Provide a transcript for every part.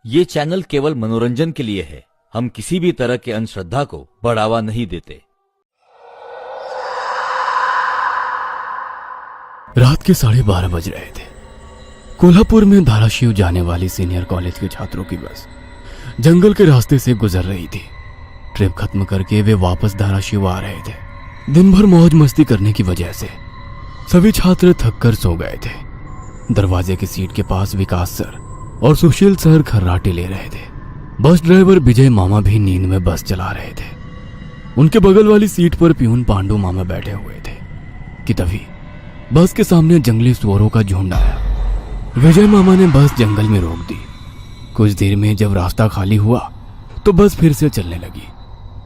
ये चैनल केवल मनोरंजन के लिए है। हम किसी भी तरह के अंधश्रद्धा को बढ़ावा नहीं देते। रात के 12:30 बज रहे थे। कोल्हापुर में धाराशिव जाने वाली सीनियर कॉलेज के छात्रों की बस जंगल के रास्ते से गुजर रही थी। ट्रिप खत्म करके वे वापस धाराशिव आ रहे थे। दिन भर मौज मस्ती करने की वजह से सभी छात्र थक कर सो गए थे। दरवाजे की सीट के पास विकास सर और सुशील सर खर्राटे ले रहे थे। बस ड्राइवर विजय मामा भी नींद में बस चला रहे थे। उनके बगल वाली सीट पर प्यून पांडु मामा बैठे हुए थे कि तभी बस के सामने जंगली सुअरों का झुंड आया। विजय मामा ने बस जंगल में रोक दी। कुछ देर में जब रास्ता खाली हुआ तो बस फिर से चलने लगी।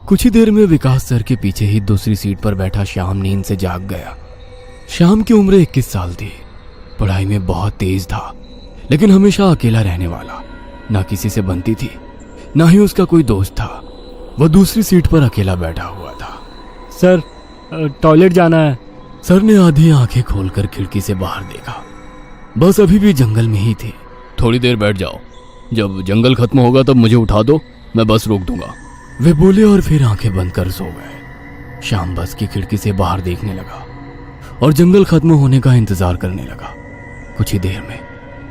कुछ ही देर में विकास सर के पीछे ही दूसरी सीट पर बैठा श्याम नींद से जाग गया। श्याम की उम्र 21 साल थी। पढ़ाई में बहुत तेज था, लेकिन हमेशा अकेला रहने वाला। ना किसी से बनती थी, ना ही उसका कोई दोस्त था। वह दूसरी सीट पर अकेला बैठा हुआ था। सर, टॉयलेट जाना है। सर ने आधी आंखें खोलकर खिड़की से बाहर देखा। बस अभी भी जंगल में ही थी। थोड़ी देर बैठ जाओ, जब जंगल खत्म होगा तब मुझे उठा दो, मैं बस रोक दूंगा। वे बोले और फिर आंखें बंद कर सो गए। श्याम बस की खिड़की से बाहर देखने लगा और जंगल खत्म होने का इंतजार करने लगा। कुछ ही देर में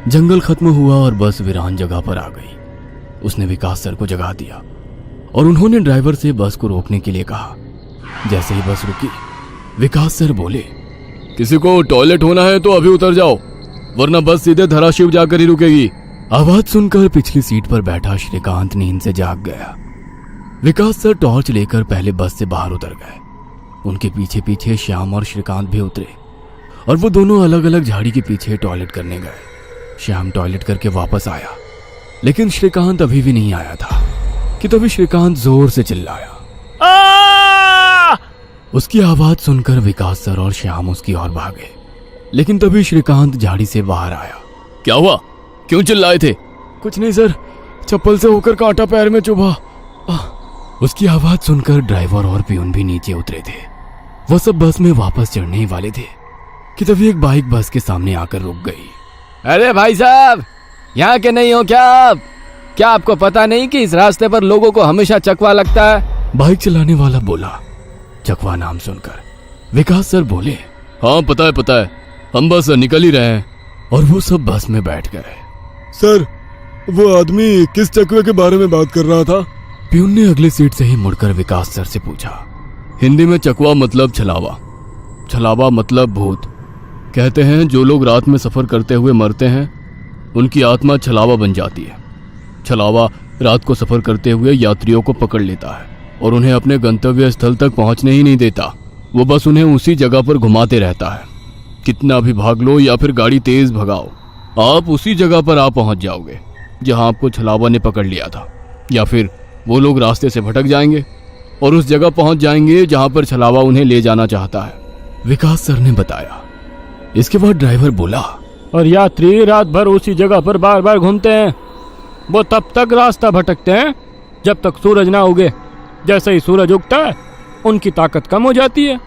जंगल खत्म हुआ और बस वीरान जगह पर आ गई। उसने विकास सर को जगा दिया और उन्होंने ड्राइवर से बस को रोकने के लिए कहा। जैसे ही बस रुकी, विकास सर बोले, किसी को टॉयलेट होना है तो अभी उतर जाओ, वरना बस सीधे धाराशिव जाकर ही रुकेगी। आवाज सुनकर पिछली सीट पर बैठा श्रीकांत नींद से जाग गया। विकास सर टॉर्च लेकर पहले बस से बाहर उतर गए। उनके पीछे पीछे श्याम और श्रीकांत भी उतरे और वो दोनों अलग अलग झाड़ी के पीछे टॉयलेट करने गए। श्याम टॉयलेट करके वापस आया, लेकिन श्रीकांत अभी भी नहीं आया था कि तभी श्रीकांत जोर से चिल्लाया। उसकी आवाज सुनकर विकास सर और श्याम उसकी ओर भागे, लेकिन तभी श्रीकांत झाड़ी से बाहर आया। क्या हुआ, क्यों चिल्लाए थे? कुछ नहीं सर, चप्पल से होकर कांटा पैर में चुभा। उसकी आवाज सुनकर ड्राइवर और प्यून भी नीचे उतरे थे। वह सब बस में वापस चढ़ने ही वाले थे कि तभी एक बाइक बस के सामने आकर रुक गई। अरे भाई साहब, यहाँ के नहीं हो क्या आप? क्या आपको पता नहीं कि इस रास्ते पर लोगों को हमेशा चकवा लगता है? बाइक चलाने वाला बोला। चकवा नाम सुनकर विकास सर बोले, हाँ पता है, हम बस निकल ही रहे हैं। और वो सब बस में बैठ गए। सर, वो आदमी किस चकवे के बारे में बात कर रहा था? प्यून ने अगली सीट से ही मुड़कर विकास सर से पूछा। हिंदी में चकवा मतलब छलावा, छलावा मतलब भूत। कहते हैं जो लोग रात में सफर करते हुए मरते हैं, उनकी आत्मा छलावा बन जाती है। छलावा रात को सफर करते हुए यात्रियों को पकड़ लेता है और उन्हें अपने गंतव्य स्थल तक पहुंचने ही नहीं देता। वो बस उन्हें उसी जगह पर घुमाते रहता है। कितना भी भाग लो या फिर गाड़ी तेज भगाओ, आप उसी जगह पर आ पहुंच जाओगे जहां आपको छलावा ने पकड़ लिया था। या फिर वो लोग रास्ते से भटक जाएंगे और उस जगह पहुंच जाएंगे जहां पर छलावा उन्हें ले जाना चाहता है। विकास सर ने बताया। इसके बाद ड्राइवर बोला, और यात्री रात भर उसी जगह पर बार बार घूमते हैं। वो तब तक रास्ता भटकते हैं जब तक सूरज ना उगे। जैसे ही सूरज उगता है, उनकी ताकत कम हो जाती है।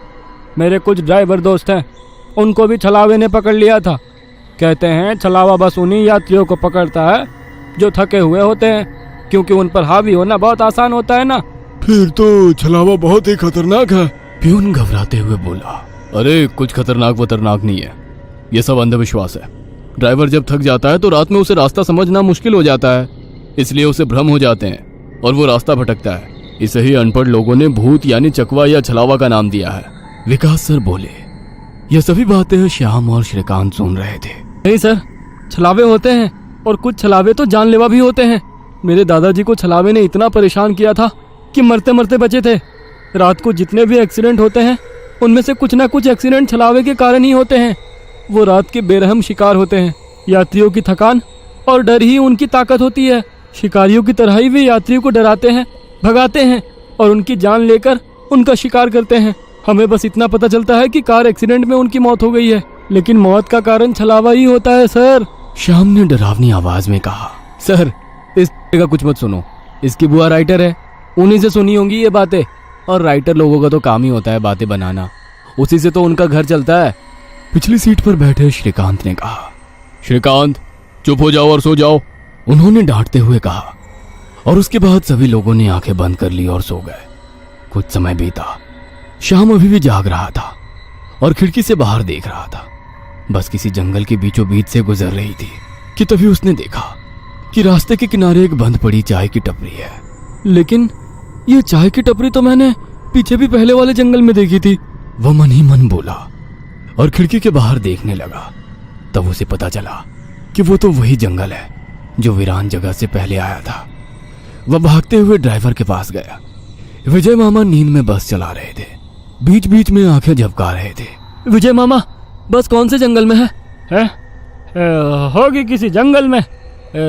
मेरे कुछ ड्राइवर दोस्त हैं, उनको भी छलावे ने पकड़ लिया था। कहते हैं छलावा बस उन्हीं यात्रियों को पकड़ता है जो थके हुए होते हैं, क्योंकि उन पर हावी होना बहुत आसान होता है ना। फिर तो छलावा बहुत ही खतरनाक है। प्यून घबराते हुए बोला। अरे कुछ खतरनाक नहीं है, ये सब अंधविश्वास है। ड्राइवर जब थक जाता है तो रात में उसे रास्ता समझना मुश्किल हो जाता है, इसलिए उसे भ्रम हो जाते हैं और वो रास्ता भटकता है। इसे ही अनपढ़ लोगों ने भूत यानी चकवा या छलावा का नाम दिया है। विकास सर बोले। ये सभी बातें श्याम और श्रीकांत सुन रहे थे। नहीं सर, छलावे होते हैं और कुछ छलावे तो जानलेवा भी होते हैं। मेरे दादाजी को छलावे ने इतना परेशान किया था कि मरते मरते बचे थे। रात को जितने भी एक्सीडेंट होते हैं, उनमें से कुछ ना कुछ एक्सीडेंट छलावे के कारण ही होते हैं। वो रात के बेरहम शिकार होते हैं। यात्रियों की थकान और डर ही उनकी ताकत होती है। शिकारियों की तरह ही वे यात्रियों को डराते हैं, भगाते हैं और उनकी जान लेकर उनका शिकार करते हैं। हमें बस इतना पता चलता है कि कार एक्सीडेंट में उनकी मौत हो गई है, लेकिन मौत का कारण छलावा ही होता है सर। श्याम ने डरावनी आवाज में कहा। सर, इस का कुछ मत सुनो। इसकी बुआ राइटर है, उन्हीं से सुनी होंगी ये बातें। और राइटर लोगों का तो काम ही होता है बातें बनाना, उसी से तो उनका घर चलता है। पिछली सीट पर बैठे श्रीकांत ने कहा। श्रीकांत, चुप हो जाओ और सो जाओ। उन्होंने डांटते हुए कहा। और उसके बाद सभी लोगों ने आंखें बंद कर ली और सो गए। कुछ समय बीता। शाम अभी भी जाग रहा था और खिड़की से बाहर देख रहा था। बस किसी जंगल के बीचों बीच से गुजर रही थी कि तभी उसने देखा कि रास्ते के किनारे एक बंद पड़ी चाय की टपरी है। लेकिन ये चाय की टपरी तो मैंने पीछे भी पहले वाले जंगल में देखी थी। वह मन ही मन बोला और खिड़की के बाहर देखने लगा। तब उसे पता चला कि वो तो वही जंगल है जो वीरान जगह से पहले आया था। वह भागते हुए ड्राइवर के पास गया। विजय मामा नींद में बस चला रहे थे। बीच बीच में आंखें झपका रहे थे। विजय मामा, बस कौन से जंगल में है? होगी किसी जंगल में।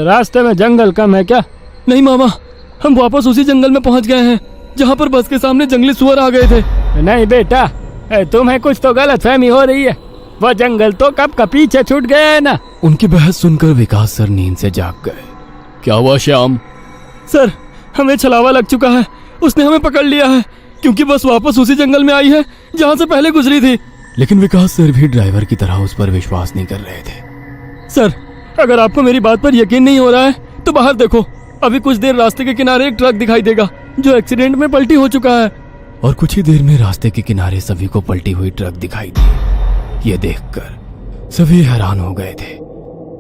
रास्ते में जंगल कम है क्या? नहीं मामा, हम वापस उसी जंगल में पहुंच गए हैं जहां पर बस के सामने जंगली सुअर आ गए थे। नहीं बेटा, तुम्हें कुछ तो गलतफहमी हो रही है। वो जंगल तो कब का पीछे छूट गया है ना। उनकी बहस सुनकर विकास सर नींद से जाग गए। क्या हुआ श्याम? सर, हमें छलावा लग चुका है। उसने हमें पकड़ लिया है क्योंकि बस वापस उसी जंगल में आई है जहां से पहले गुजरी थी। लेकिन विकास सर भी ड्राइवर की तरह उस पर विश्वास नहीं कर रहे थे। सर, अगर आपको मेरी बात पर यकीन नहीं हो रहा है तो बाहर देखो। अभी कुछ देर रास्ते के किनारे एक ट्रक दिखाई देगा जो एक्सीडेंट में पलटी हो चुका है। और कुछ ही देर में रास्ते के किनारे सभी को पलटी हुई ट्रक दिखाई दी। ये देखकर सभी हैरान हो गए थे।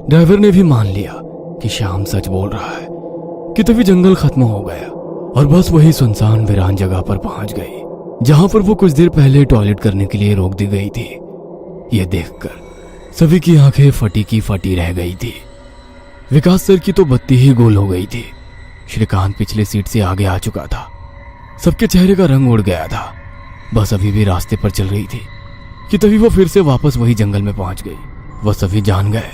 ड्राइवर ने भी मान लिया कि श्याम सच बोल रहा है कि तभी जंगल खत्म हो गया और बस वही सुनसान वीरान जगह पर पहुंच गई जहां पर वो कुछ देर पहले टॉयलेट करने के लिए रोक दी गई थी। ये देखकर सभी की आंखें फटी की फटी रह गई थी। विकास सर की तो बत्ती ही गोल हो गई थी। श्रीकांत पिछले सीट से आगे आ चुका था। सबके चेहरे का रंग उड़ गया था। बस अभी भी रास्ते पर चल रही थी कि तभी वो फिर से वापस वही जंगल में पहुंच गई। वह सभी जान गए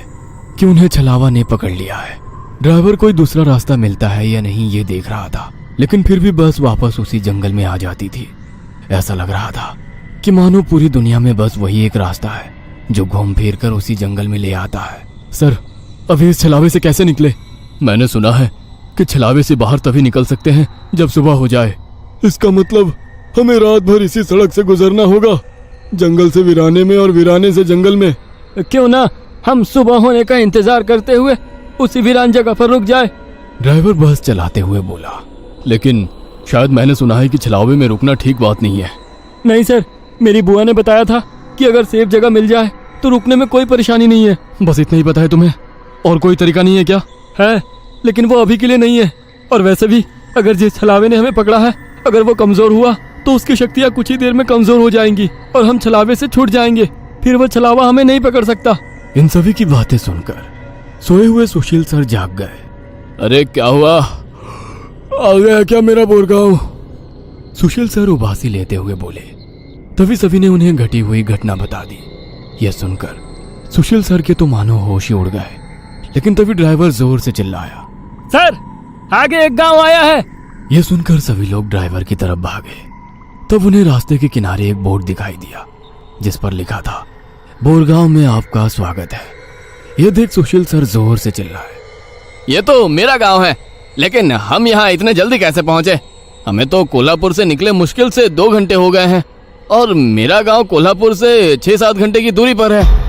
कि उन्हें छलावा ने पकड़ लिया है। ड्राइवर कोई दूसरा रास्ता मिलता है या नहीं ये देख रहा था, लेकिन फिर भी बस वापस उसी जंगल में आ जाती थी। ऐसा लग रहा था कि मानो पूरी दुनिया में बस वही एक रास्ता है जो घूम फिर कर उसी जंगल में ले आता है। सर, अभी इस छलावे से कैसे निकले? मैंने सुना है कि छलावे से बाहर तभी निकल सकते हैं जब सुबह हो जाए। इसका मतलब हमें रात भर इसी सड़क से गुजरना होगा, जंगल से वीराने में और वीराने से जंगल में। क्यों ना हम सुबह होने का इंतजार करते हुए उसी वीरान जगह पर रुक जाए। ड्राइवर बस चलाते हुए बोला। लेकिन शायद मैंने सुना है कि छलावे में रुकना ठीक बात नहीं है। नहीं सर, मेरी बुआ ने बताया था कि अगर सेफ जगह मिल जाए तो रुकने में कोई परेशानी नहीं है। बस इतना ही पता है तुम्हें? और कोई तरीका नहीं है क्या? है, लेकिन वो अभी के लिए नहीं है। और वैसे भी अगर जिस छलावे ने हमें पकड़ा है, अगर वो कमजोर हुआ तो उसकी शक्तियाँ कुछ ही देर में कमजोर हो जाएंगी और हम छलावे से छूट जाएंगे। फिर वो छलावा हमें नहीं पकड़ सकता। इन सभी की बातें सुनकर सोए हुए सुशील सर जाग गए। अरे क्या हुआ? आ गया क्या मेरा बोरगांव? सुशील सर उबासी लेते हुए बोले। तभी सभी ने उन्हें घटी हुई घटना बता दी। यह सुनकर सुशील सर के तो मानो होश ही उड़ गए। लेकिन तभी ड्राइवर जोर से चिल्लाया, सर, आगे एक गांव आया है। यह सुनकर सभी लोग ड्राइवर की तरफ भागे। तब उन्हें रास्ते के किनारे एक बोर्ड दिखाई दिया जिस पर लिखा था, बोरगांव में आपका स्वागत है। यह देख सुशील सर जोर से चिल्लाए, ये तो मेरा गांव है, लेकिन हम यहाँ इतने जल्दी कैसे पहुंचे? हमें तो कोल्हापुर से निकले मुश्किल से 2 घंटे हो गए हैं और मेरा गांव कोल्हापुर से 6-7 घंटे की दूरी पर है।